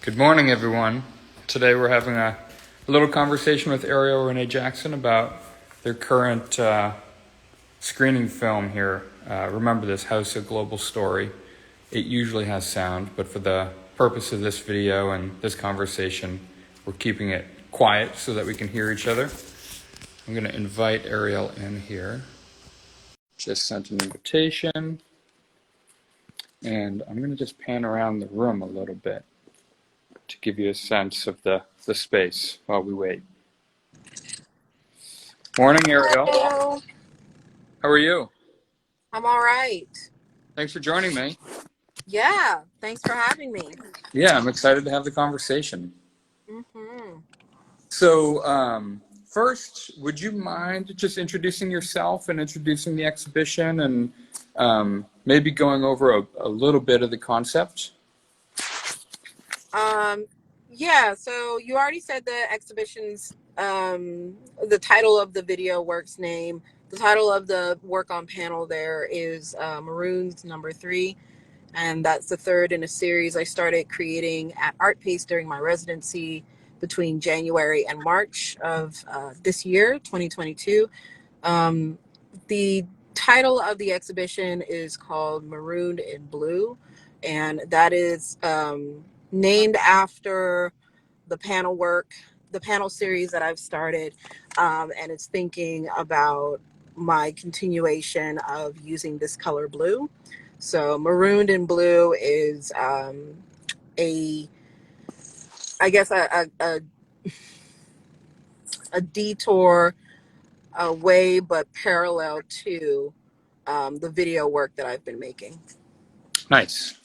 Good morning, everyone. Today we're having a little conversation with Ariel René Jackson about their current screening film here. Remember this, House a Global Story. It usually has sound, but for the purpose of this video and this conversation, we're keeping it quiet so that we can hear each other. I'm going to invite Ariel in here. Just sent an invitation. And I'm going to just pan around the room a little bit to give you a sense of the space while we wait. Morning, Ariel. Hello. How are you? I'm all right. Thanks for joining me. Yeah, thanks for having me. Yeah, I'm excited to have the conversation. hmm So, first, would you mind just introducing yourself and introducing the exhibition and maybe going over a little bit of the concept? yeah, so you already said the exhibition's, the title of the video work's name. The title of the work on panel there is Marooned #3, and that's the third in a series I started creating at Art Pace during my residency between January and March of this year, 2022. Um, the title of the exhibition is called Marooned in Blue, and that is named after the the panel series that I've started, and it's thinking about my continuation of using this color blue. So Marooned in Blue is a, I guess, a detour away but parallel to the video work that I've been making. Nice.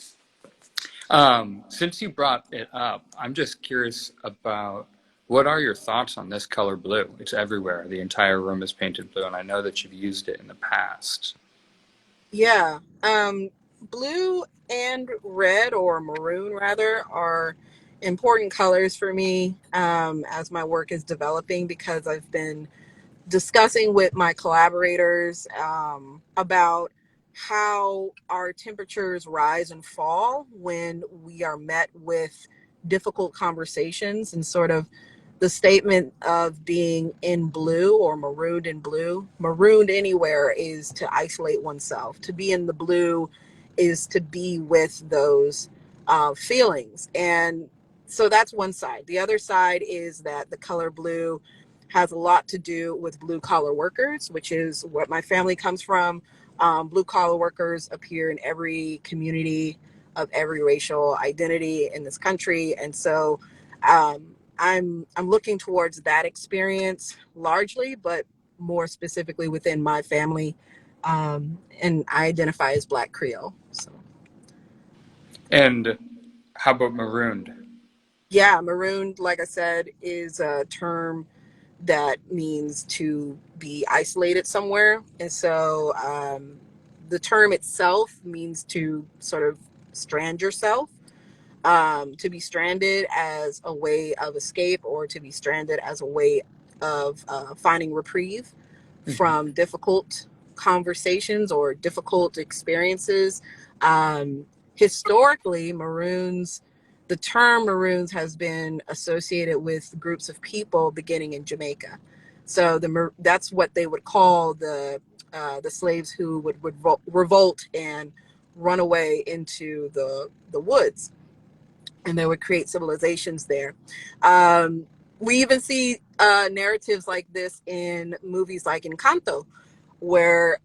Since you brought it up, I'm just curious about what are your thoughts on this color blue? It's everywhere. The entire room is painted blue, and I know that you've used it in the past. Yeah. Blue and red, or maroon rather, are important colors for me as my work is developing, because I've been discussing with my collaborators about how our temperatures rise and fall when we are met with difficult conversations, and sort of the statement of being in blue or marooned in blue. Marooned anywhere is to isolate oneself. To be in the blue is to be with those feelings. And so that's one side. The other side is that the color blue has a lot to do with blue collar workers, which is what my family comes from. Blue collar workers appear in every community of every racial identity in this country, and so I'm looking towards that experience largely, but more specifically within my family, and I identify as Black Creole. So And how about marooned? yeah, marooned, like I said, is a term that means to be isolated somewhere. And so the term itself means to sort of strand yourself, to be stranded as a way of escape, or to be stranded as a way of finding reprieve from difficult conversations or difficult experiences. Historically, the term Maroons has been associated with groups of people beginning in Jamaica. So that's what they would call the slaves who would revolt and run away into the woods, and they would create civilizations there. We even see narratives like this in movies like Encanto, where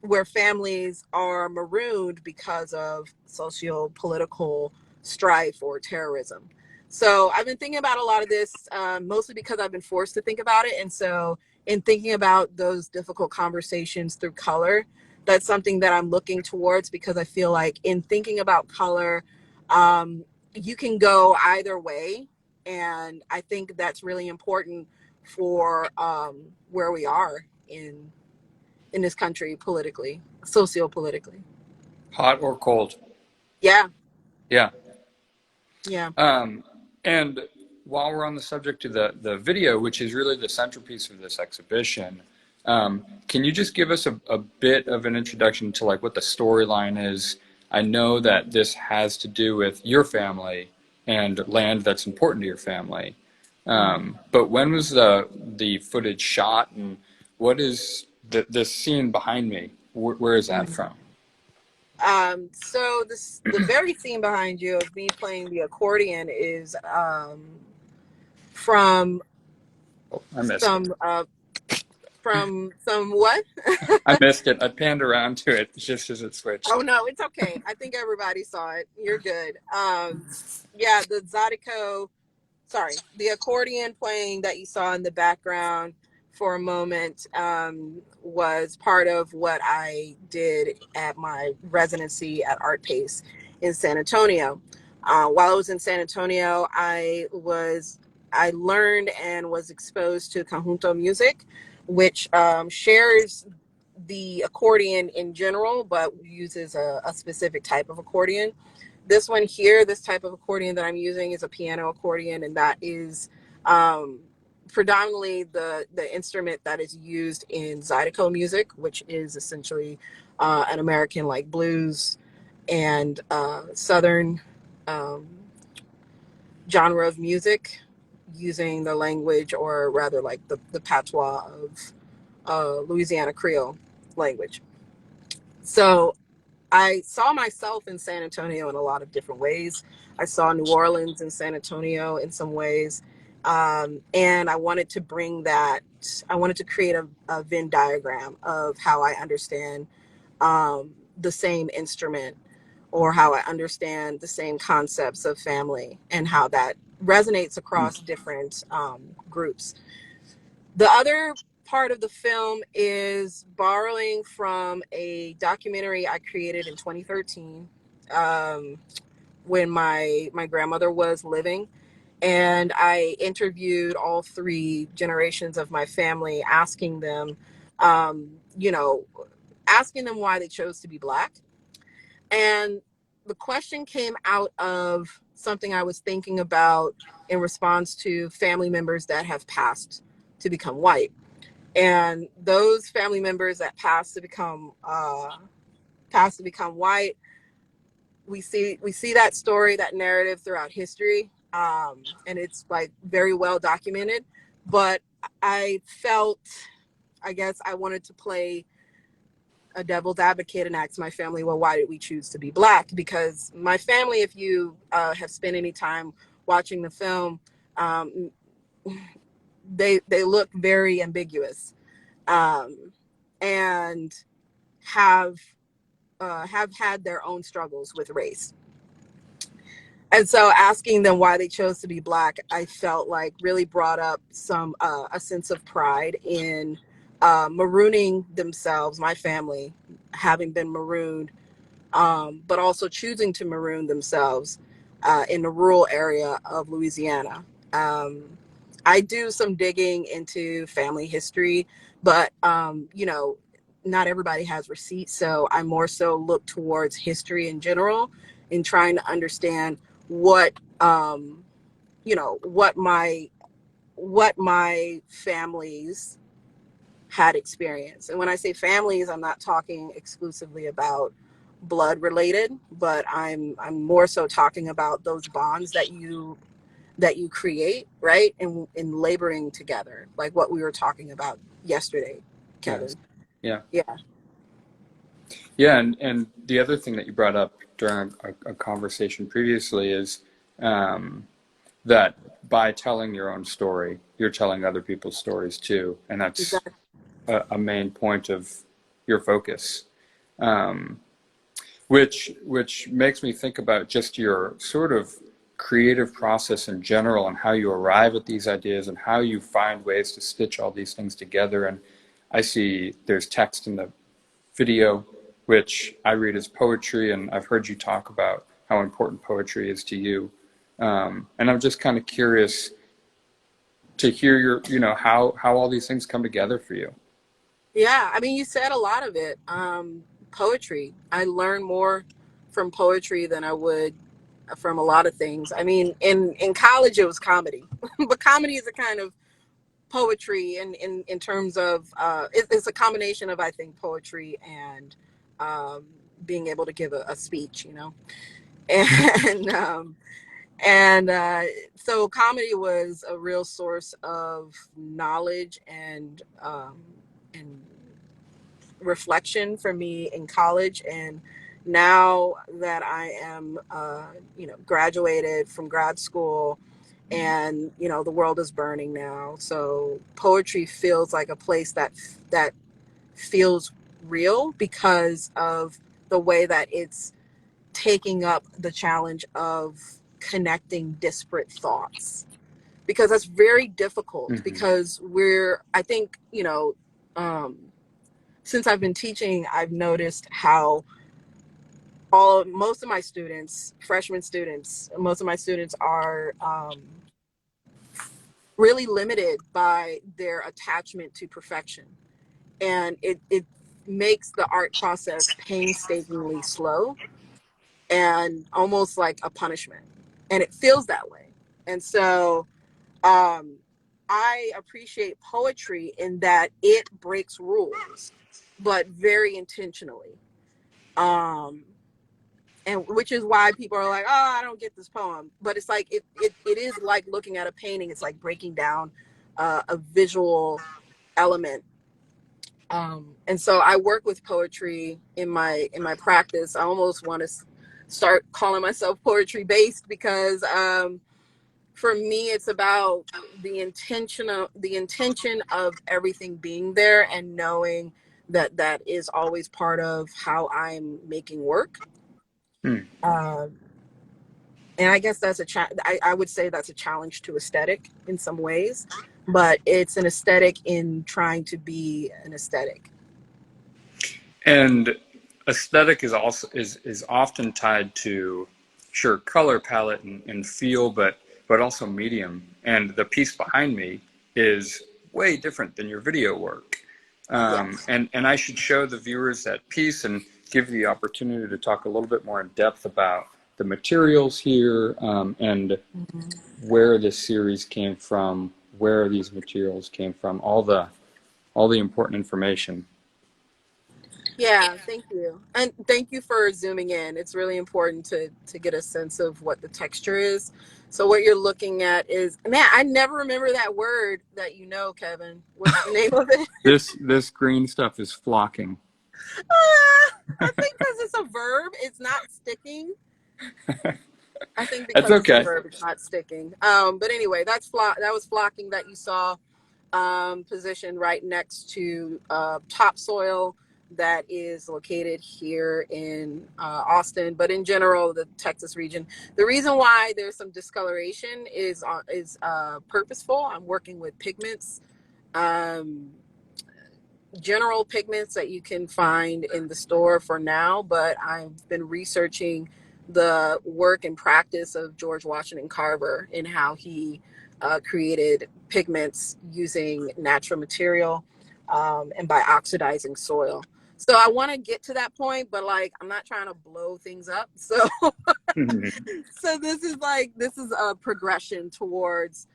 where families are marooned because of socio-political strife or terrorism. So I've been thinking about a lot of this, mostly because I've been forced to think about it. And so in thinking about those difficult conversations through color, that's something that I'm looking towards, because I feel like in thinking about color, you can go either way. And I think that's really important for where we are in this country politically, socio-politically. Hot or cold? Yeah, Yeah. yeah. And while we're on the subject of the video, which is really the centerpiece of this exhibition, can you just give us a bit of an introduction to like what the storyline is? I know that this has to do with your family and land that's important to your family. Mhm. But when was the footage shot, and what is this scene behind me? Where is that Mhm. from? So the very scene behind you of me playing the accordion is from Oh, I missed it. some from some what? I missed it. I panned around to it just as it Oh switched. no, it's okay. I think everybody saw it. You're good. Yeah, the Zydeco, sorry, the accordion playing that you saw in the background for a moment was part of what I did at my residency at Art Pace in San Antonio. While I was in San Antonio, I learned and was exposed to conjunto music, which shares the accordion in general, but uses a specific type of accordion. This one here, this type of accordion that I'm using is a piano accordion, and that is um, predominantly the instrument that is used in Zydeco music, which is essentially an American like blues and Southern um, genre of music, using the language, or rather like the patois of Louisiana Creole language. So I saw myself in San Antonio in a lot of different ways. I saw New Orleans and San Antonio in some ways. And I wanted to bring that, I wanted to create a Venn diagram of how I understand the same instrument, or how I understand the same concepts of family, and how that resonates across different groups. The other part of the film is borrowing from a documentary I created in 2013 um, when my grandmother was living, and I interviewed all three generations of my family, asking them, um, you know, asking them why they chose to be Black. And the question came out of something I was thinking about in response to family members that have passed to become white. And those family members that pass to become white, we see that story, that narrative throughout history, and it's like very well documented. But I felt, I guess I wanted to play a devil's advocate and ask my family, well, why did we choose to be Black? Because my family, if you have spent any time watching the film, um, they look very ambiguous, um, and have have had their own struggles with race. And so asking them why they chose to be Black, I felt like really brought up a sense of pride in marooning themselves, my family having been marooned, but also choosing to maroon themselves in the rural area of Louisiana. Um, I do some digging into family history, but not everybody has receipts, so I more so look towards history in general, in trying to understand what um, what my families had experienced. And when I say families, I'm not talking exclusively about blood related, but I'm more so talking about those bonds that you create, right? In laboring together, like what we were talking about yesterday, Yes. Kevin. Yeah. Yeah. Yeah, and the other thing that you brought up during a conversation previously is um, that by telling your own story, you're telling other people's stories too, and that's Exactly. a main point of your focus. Um, which makes me think about just your sort of creative process in general, and how you arrive at these ideas and how you find ways to stitch all these things together. And I see there's text in the video, which I read as poetry, and I've heard you talk about how important poetry is to you. And I'm just kind of curious to hear how all these things come together for you. Yeah, I mean, you said a lot of it. Poetry. I learn more from poetry than I would from a lot of things. I mean, in college it was comedy, but comedy is a kind of poetry in terms of it's a combination of, I think, poetry and um, being able to give a speech, and And so comedy was a real source of knowledge and reflection for me in college. And now that I am, graduated from grad school, and the world is burning now, so poetry feels like a place that feels real because of the way that it's taking up the challenge of connecting disparate thoughts, because that's very difficult, Hmm. because I think, um, since I've been teaching, I've noticed how most of my students, freshman students, most of my students are really limited by their attachment to perfection. And it makes the art process painstakingly slow and almost like a punishment. And it feels that way. And so um, I appreciate poetry in that it breaks rules, but very intentionally. Um, and which is why people are like, oh, I don't get this poem. But it's like, it is like looking at a painting. It's like breaking down a visual element. And so I work with poetry in my practice. I almost want to start calling myself poetry based, because for me it's about the intention of everything being there, and knowing that that is always part of how I'm making work. Hmm. Um, and I guess I would say that's a challenge to aesthetic in some ways, but it's an aesthetic in trying to be an aesthetic. And aesthetic is also is often tied to, sure, color palette and feel, but also medium. And the piece behind me is way different than your video work. Yes. And I should show the viewers that piece and give you the opportunity to talk a little bit more in depth about the materials here, and Mhm. where this series came from, where these materials came from, all the important information. Yeah, thank you. And thank you for zooming in. It's really important to get a sense of what the texture is. So what you're looking at is, man, I never remember that word that Kevin. What's the name of it? This green stuff is flocking. I think because it's a verb, it's not sticking. I think That's because it's a okay. verb, it's not sticking. But anyway, that was flocking that you saw, positioned right next to topsoil that is located here in Austin, but in general, the Texas region. The reason why there's some discoloration is purposeful. I'm working with pigments, um, general pigments that you can find in the store for now, but I've been researching the work and practice of George Washington Carver and how he created pigments using natural material, and by oxidizing soil. So I want to get to that point, but like I'm not trying to blow things up. So so this is a progression towards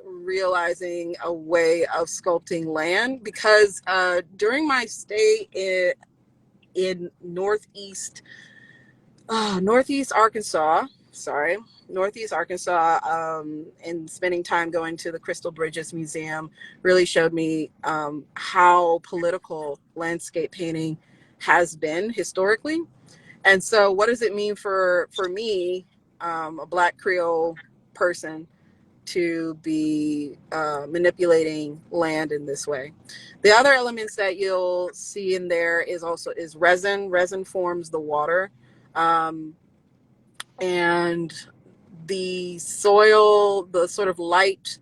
realizing a way of sculpting land, because during my stay in Northeast Arkansas, sorry, Northeast Arkansas, and spending time going to the Crystal Bridges Museum really showed me how political landscape painting has been historically. And so, what does it mean for me, a Black Creole person, to be manipulating land in this way? The other elements that you'll see in there is resin. Resin forms the water, um, and the soil, the sort of light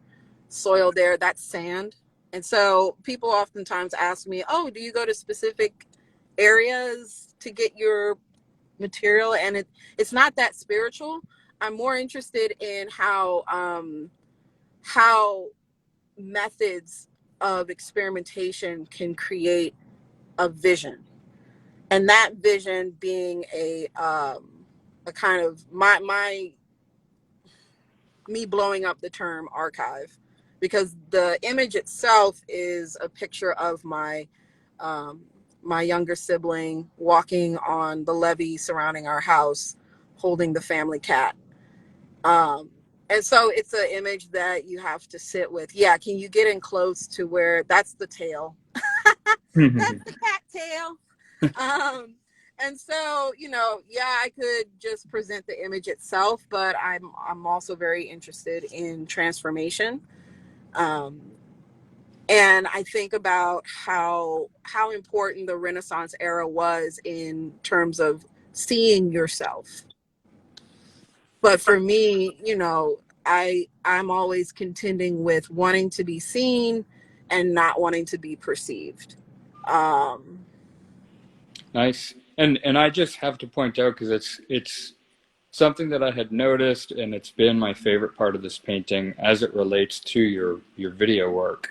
soil there, that's sand. And so, people oftentimes ask me, "Oh, do you go to specific areas to get your material?" And it's not that spiritual. I'm more interested in how methods of experimentation can create a vision, and that vision being a kind of my me blowing up the term archive, because the image itself is a picture of um, my younger sibling walking on the levee surrounding our house, holding the family cat. Um, and so it's an image that you have to sit with. Yeah, can you get in close to where that's the tail? That's the cat tail. Um, and so, yeah, I could just present the image itself, but I'm also very interested in transformation. Um, and I think about how important the Renaissance era was in terms of seeing yourself. But for me, I'm always contending with wanting to be seen and not wanting to be perceived. Um, Nice. And I just have to point out, because it's something that I had noticed, and it's been my favorite part of this painting as it relates to your video work.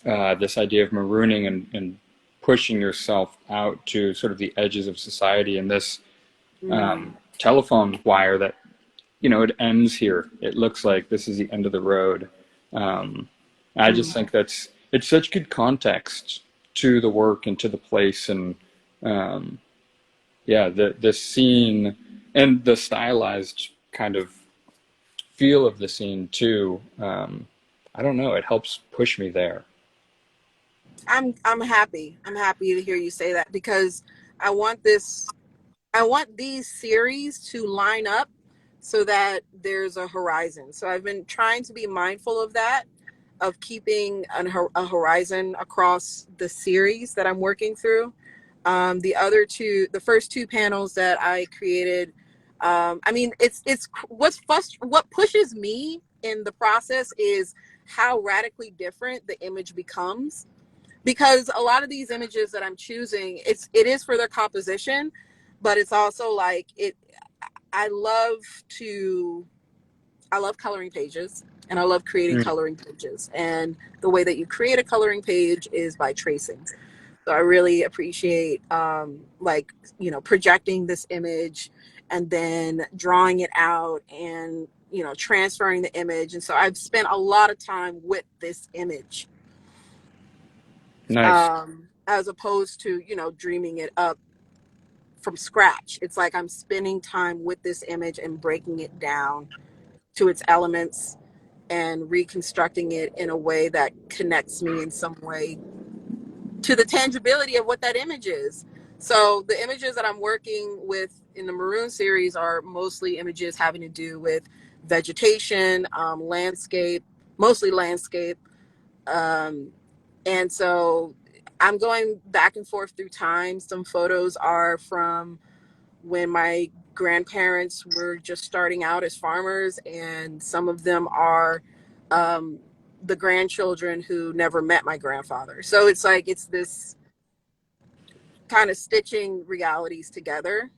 This idea of marooning and pushing yourself out to sort of the edges of society, and this mm, telephone wire that, it ends here. It looks like this is the end of the road. Um, I just mm. think it's such good context to the work and to the place, and um, yeah, the scene and the stylized kind of feel of the scene too. I don't know. It helps push me there. I'm happy. I'm happy to hear you say that because I want this I want these series to line up so that there's a horizon. So I've been trying to be mindful of that, of keeping a horizon across the series that I'm working through. The first two panels that I created, I mean, what pushes me in the process is how radically different the image becomes, because a lot of these images that I'm choosing, it is for their composition, but it's also like it. I love to I love coloring pages, and I love creating Mm, coloring pages. And the way that you create a coloring page is by tracing. So I really appreciate like, projecting this image and then drawing it out and, transferring the image. And so I've spent a lot of time with this image, nice. as opposed to, dreaming it up from scratch. It's like I'm spending time with this image and breaking it down to its elements and reconstructing it in a way that connects me in some way to the tangibility of what that image is. So the images that I'm working with in the Maroon series are mostly images having to do with vegetation, landscape, mostly landscape. Um, and so I'm going back and forth through time. Some photos are from when my grandparents were just starting out as farmers, and some of them are um, the grandchildren who never met my grandfather. So it's like it's this kind of stitching realities together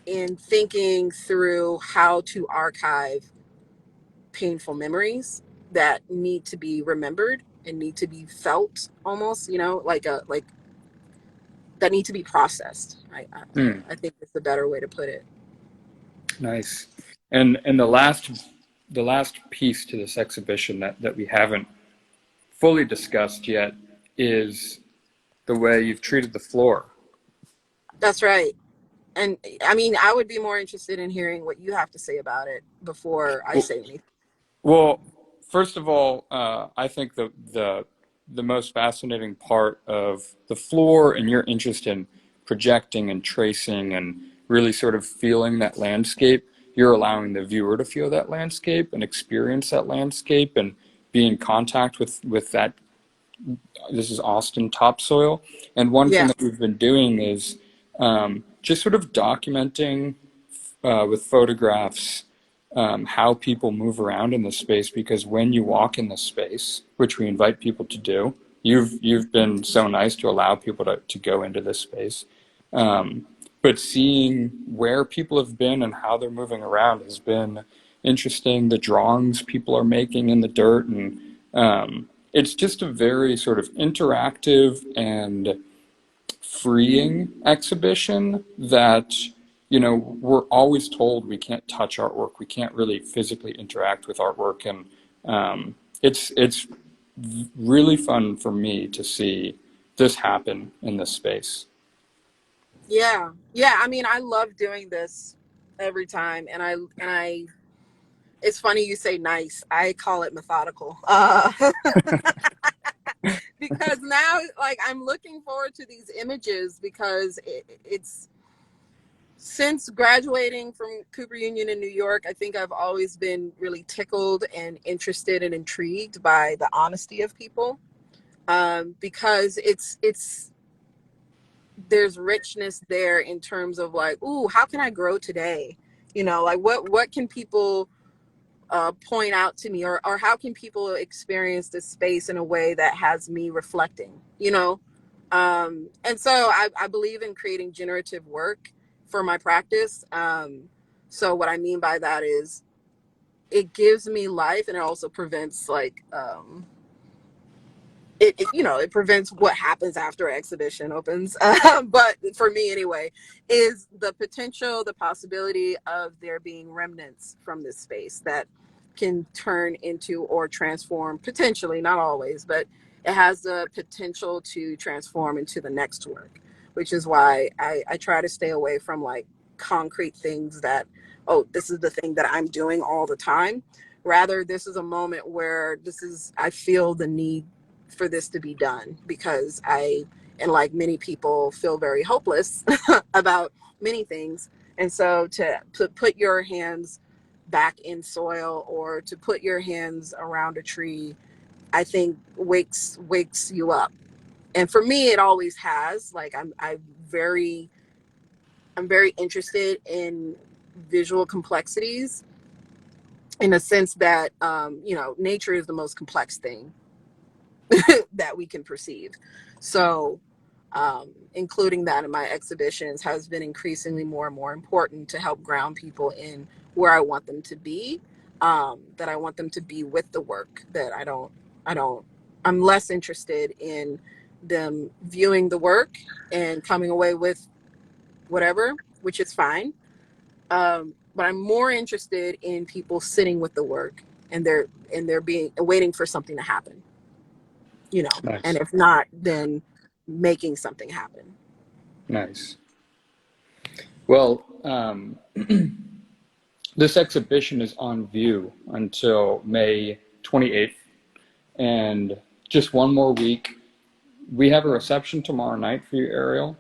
in thinking through how to archive painful memories that need to be remembered and need to be felt, almost, like that need to be processed. Mm, I think it's a better way to put it. nice. And the last piece to this exhibition that we haven't fully discussed yet is the way you've treated the floor. That's right. And I mean, I would be more interested in hearing what you have to say about it before I Well, say anything. well, first of all, I think the most fascinating part of the floor and your interest in projecting and tracing and really sort of feeling that landscape, you're allowing the viewer to feel that landscape and experience that landscape and be in contact with that. This is Austin topsoil. And one thing Yeah. that we've been doing is just sort of documenting with photographs how people move around in this space, because when you walk in this space, which we invite people to do, you've been so nice to allow people to go into this space. Um, but seeing where people have been and how they're moving around has been interesting. The drawings people are making in the dirt, and it's just a very sort of interactive and freeing exhibition that, we're always told we can't touch artwork, we can't really physically interact with artwork, and it's really fun for me to see this happen in this space. Yeah. Yeah. I mean, I love doing this every time. And I It's funny you say nice. I call it methodical. Because now, like, I'm looking forward to these images because it's since graduating from Cooper Union in New York, I think I've always been really tickled and interested and intrigued by the honesty of people, because it's there's richness there in terms of like, ooh, how can I grow today? You know, like what can people point out to me, or how can people experience this space in a way that has me reflecting, you know? And so I believe in creating generative work for my practice. So what I mean by that is it gives me life, and it also prevents like you know, it prevents what happens after exhibition opens. But for me anyway, is the potential, the possibility of there being remnants from this space that can turn into or transform, potentially, not always, but it has the potential to transform into the next work, which is why I try to stay away from like concrete things that, oh, this is the thing that I'm doing all the time. Rather, this is a moment where I feel the need for this to be done, because I, and like many people, feel very hopeless about many things. And so to put your hands back in soil, or to put your hands around a tree, I think wakes you up. And for me, it always has. Like I'm very interested in visual complexities, in a sense that you know, nature is the most complex thing that we can perceive. So, including that in my exhibitions has been increasingly more and more important to help ground people in where I want them to be. That I want them to be with the work. That I don't, I'm less interested in them viewing the work and coming away with whatever, which is fine. But I'm more interested in people sitting with the work, and they're being waiting for something to happen, you know, and Nice. if not, then making something happen. Nice. Well, this exhibition is on view until May 28th, and just one more week. We have a reception tomorrow night for you, Ariel,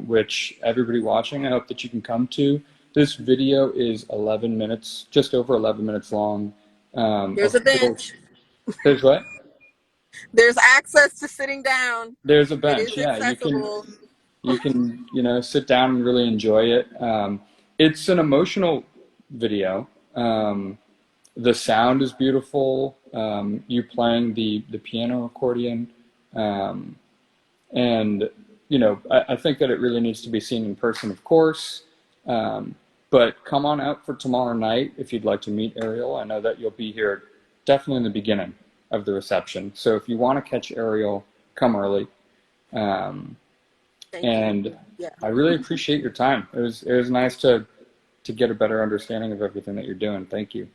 which everybody watching, I hope that you can come to. This video is 11 minutes, just over 11 minutes long. There's Of a course, bench. there's what? There's access to sitting down. There's a It bench. is Yeah, accessible. you can, sit down and really enjoy it. It's an emotional video. The sound is beautiful. You playing the piano accordion. Um, And, I think that it really needs to be seen in person, of course. But come on out for tomorrow night if you'd like to meet Ariel. I know that you'll be here definitely in the beginning of the reception. So if you want to catch Ariel, come early. Um, Thank you. and Yeah. I really appreciate your time. It was nice to get a better understanding of everything that you're doing. Thank you.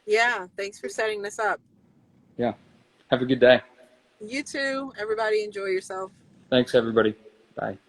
Yeah. Thanks for setting this up. Yeah. Have a good day. You too. Everybody enjoy yourself. Thanks, everybody. Bye.